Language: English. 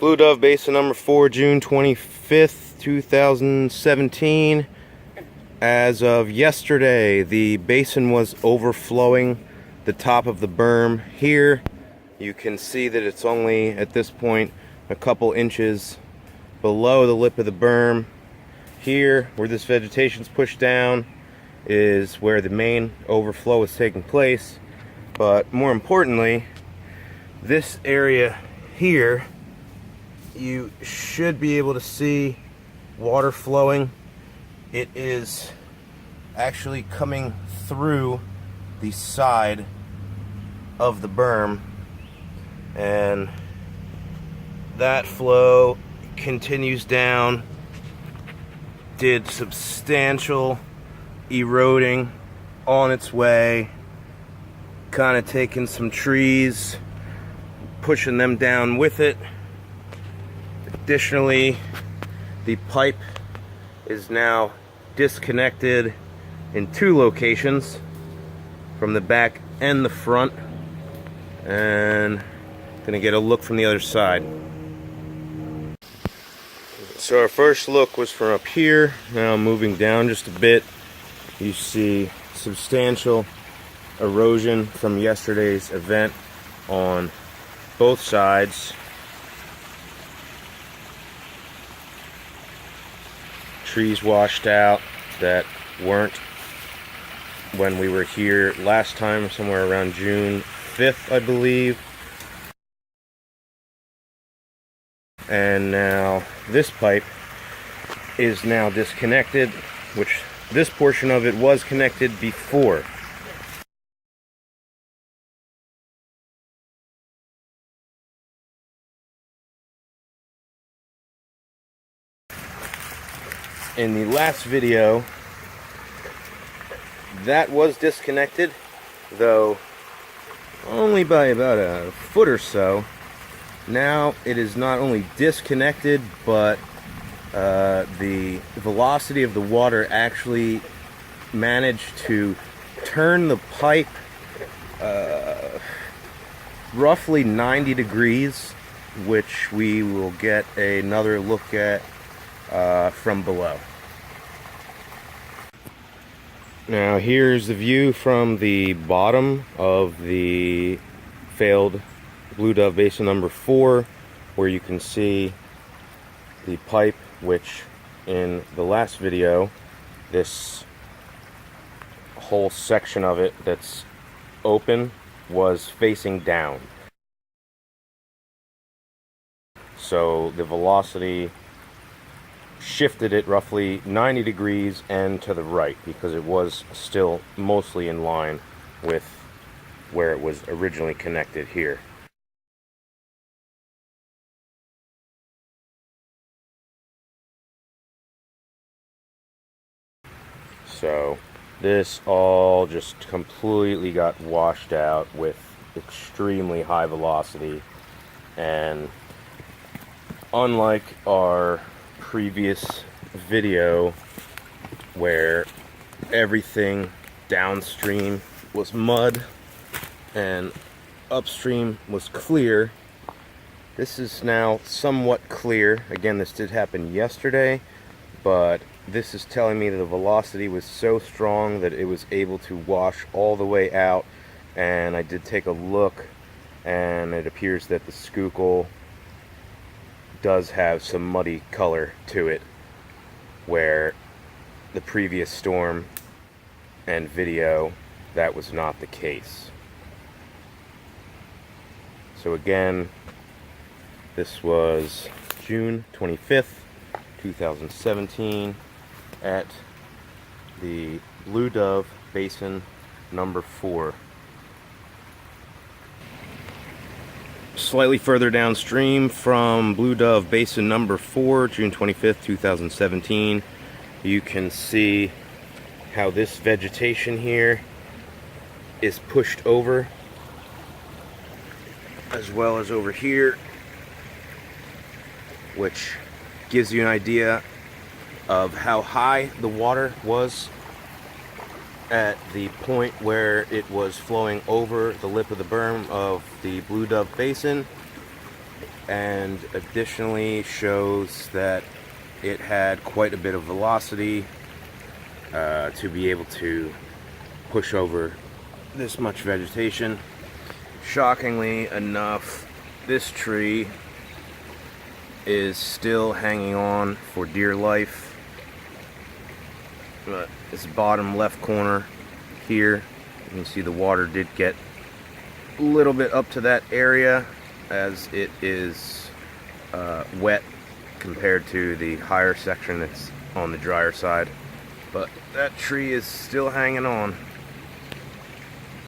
Blue Dove Basin number 4, June 25th, 2017. As of yesterday, the basin was overflowing the top of the berm here. You can see that it's only, at this point, a couple inches below the lip of the berm. Here, where this vegetation's pushed down, is where the main overflow is taking place. But more importantly, this area here, you should be able to see water flowing. It is actually coming through the side of the berm, and that flow continues down. Did substantial eroding on its way, kind of taking some trees, pushing them down with it. Additionally, the pipe is now disconnected in two locations, from the back and the front, and gonna get a look from the other side. So our first look was from up here. Now moving down just a bit, you see substantial erosion from yesterday's event on both sides. Trees washed out that weren't when we were here last time, somewhere around June 5th, I believe. And now this pipe is now disconnected, which this portion of it was connected before. In the last video, that was disconnected, though only by about a foot or so. Now it is not only disconnected, but the velocity of the water actually managed to turn the pipe roughly 90 degrees, which we will get another look at from below. Now here's the view from the bottom of the failed Blue Dove Basin number 4, where you can see the pipe, which in the last video, this whole section of it that's open was facing down. So the velocity shifted it roughly 90 degrees and to the right, because it was still mostly in line with where it was originally connected here. So this all just completely got washed out with extremely high velocity, and unlike our previous video where everything downstream was mud and upstream was clear, this is now somewhat clear. Again, this did happen yesterday, but this is telling me that the velocity was so strong that it was able to wash all the way out. And I did take a look, and it appears that the Schuylkill does have some muddy color to it, where the previous storm and video, that was not the case. So again, this was June 25th, 2017 at the Blue Dove Basin number 4. Slightly further downstream from Blue Dove Basin number 4, June 25th, 2017, you can see how this vegetation here is pushed over, as well as over here, which gives you an idea of how high the water was at the point where it was flowing over the lip of the berm of the Blue Dove Basin. and additionally shows that it had quite a bit of velocity to be able to push over this much vegetation. Shockingly enough, this tree is still hanging on for dear life. But this bottom left corner here, you can see the water did get a little bit up to that area, as it is wet compared to the higher section that's on the drier side. But that tree is still hanging on.